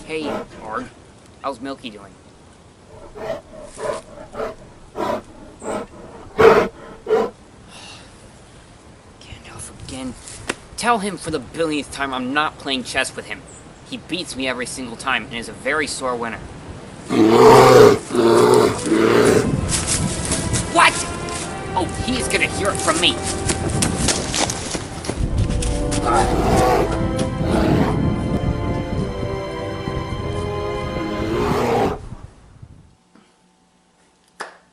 Hey, Beorn. How's Milky doing? Gandalf again. Tell him for the billionth time I'm not playing chess with him. He beats me every single time and is a very sore winner. What? Oh, he's gonna hear it from me.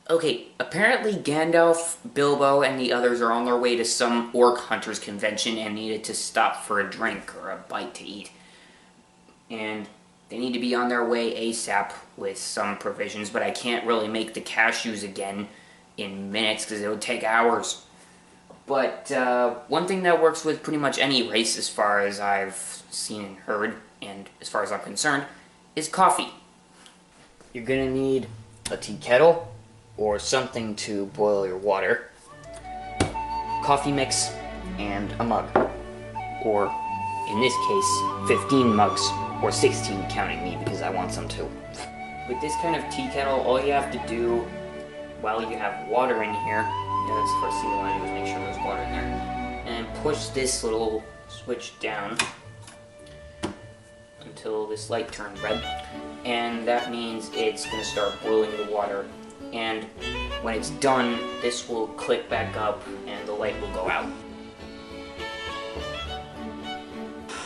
Okay, apparently Gandalf, Bilbo, and the others are on their way to some orc hunters convention and needed to stop for a drink or a bite to eat. And they need to be on their way ASAP with some provisions, but I can't really make the cashews again in minutes because it would take hours. But one thing that works with pretty much any race as far as I've seen and heard, and as far as I'm concerned, is coffee. You're gonna need a tea kettle, or something to boil your water, coffee mix, and a mug. Or, in this case, 15 mugs, or 16 counting me because I want some too. With this kind of tea kettle, all you have to do while you have water in here, that's the first thing you want to do is make sure there's water in there, and push this little switch down until this light turns red, and that means it's going to start boiling the water. And when it's done, this will click back up and the light will go out.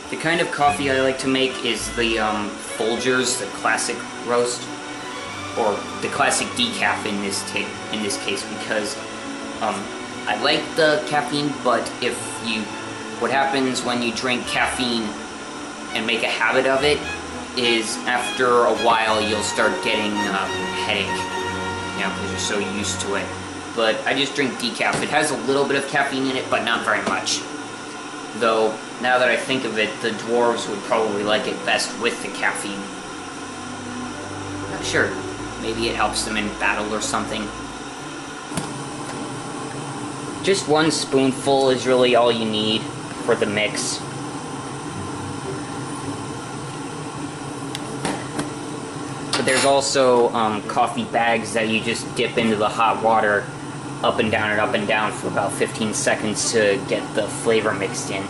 The kind of coffee I like to make is the Folgers, the classic roast, or the classic decaf in this case, because I like the caffeine, but what happens when you drink caffeine and make a habit of it is after a while you'll start getting a headache. Because you're so used to it. But I just drink decaf. It has a little bit of caffeine in it, but not very much. Though, now that I think of it, the dwarves would probably like it best with the caffeine. Not sure. Maybe it helps them in battle or something. Just one spoonful is really all you need for the mix. But there's also coffee bags that you just dip into the hot water up and down for about 15 seconds to get the flavor mixed in.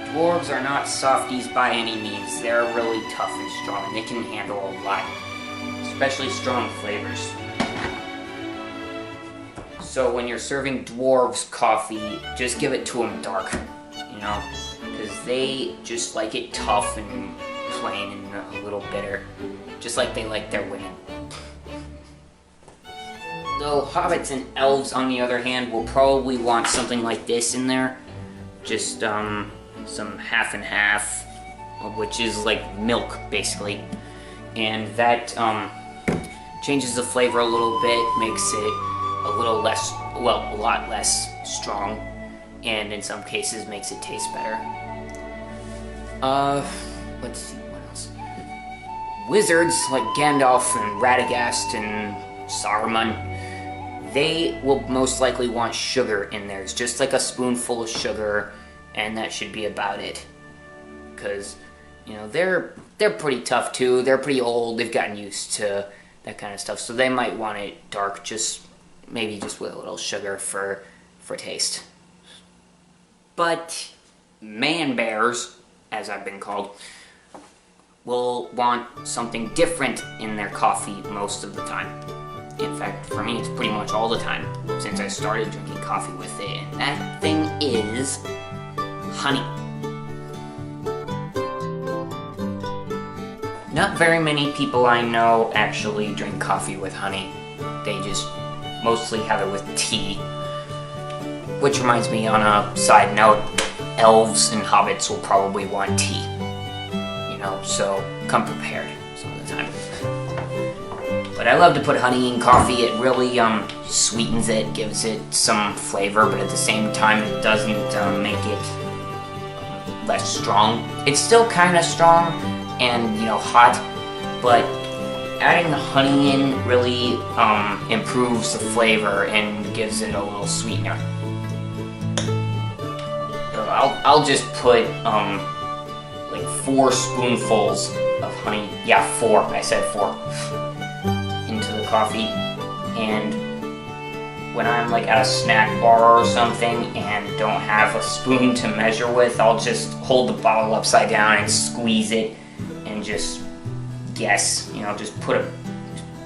Dwarves are not softies by any means. They're really tough and strong, and they can handle a lot, especially strong flavors. So when you're serving dwarves coffee, just give it to them dark. Because they just like it tough and plain and a little bitter, just like they like their women. Though hobbits and elves, on the other hand, will probably want something like this in there, just some half and half, which is like milk, basically, and that changes the flavor a little bit, makes it a little less, well, a lot less strong, and in some cases makes it taste better. Let's see, what else? Wizards like Gandalf and Radagast and Saruman, they will most likely want sugar in theirs, just like a spoonful of sugar, and that should be about it. Because, they're pretty tough too, they're pretty old, they've gotten used to that kind of stuff, so they might want it dark, maybe just with a little sugar for taste. But man-bears, as I've been called, will want something different in their coffee most of the time. In fact, for me, it's pretty much all the time since I started drinking coffee with it, and that thing is honey. Not very many people I know actually drink coffee with honey. They just mostly have it with tea. Which reminds me, on a side note, elves and hobbits will probably want tea. You know, so come prepared some of the time. But I love to put honey in coffee. It really sweetens it, gives it some flavor, but at the same time it doesn't make it less strong. It's still kind of strong and, you know, hot, but adding the honey in really improves the flavor and gives it a little sweetener. So I'll just put like 4 spoonfuls of honey. Yeah, 4. I said 4 into the coffee. And when I'm like at a snack bar or something and don't have a spoon to measure with, I'll just hold the bottle upside down and squeeze it and just guess, you know, just put as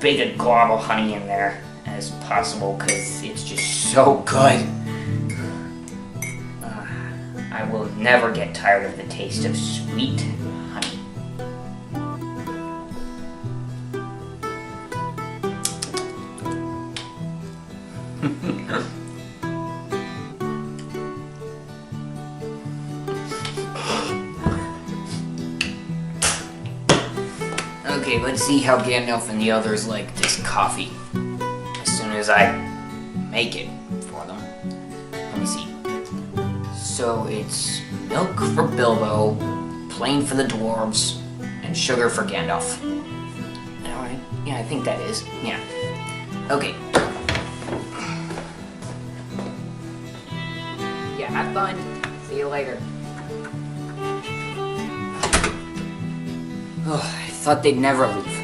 big a glob of honey in there as possible because it's just so good. I will never get tired of the taste of sweet honey. Okay, let's see how Gandalf and the others like this coffee as soon as I make it for them. Let me see. So it's milk for Bilbo, plain for the dwarves, and sugar for Gandalf. Alright, yeah, I think that is. Yeah. Okay. Yeah, have fun. See you later. Oh, I thought they'd never leave.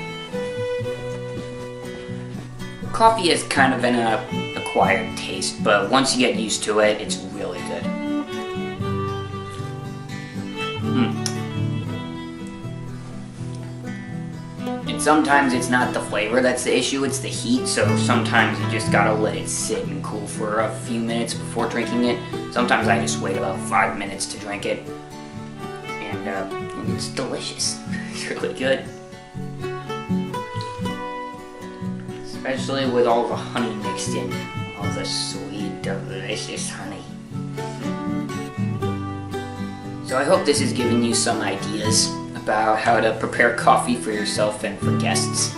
Coffee is kind of an acquired taste, but once you get used to it, it's really good. And sometimes it's not the flavor that's the issue, it's the heat, so sometimes you just gotta let it sit and cool for a few minutes before drinking it. Sometimes I just wait about 5 minutes to drink it, and it's delicious. It's really good. Especially with all the honey mixed in. All the sweet, delicious honey. So I hope this has given you some ideas about how to prepare coffee for yourself and for guests.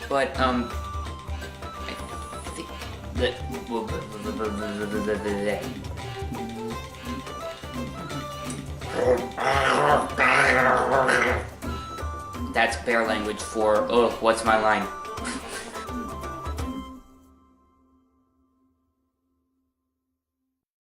But, I think that... That's bear language for, oh, what's my line?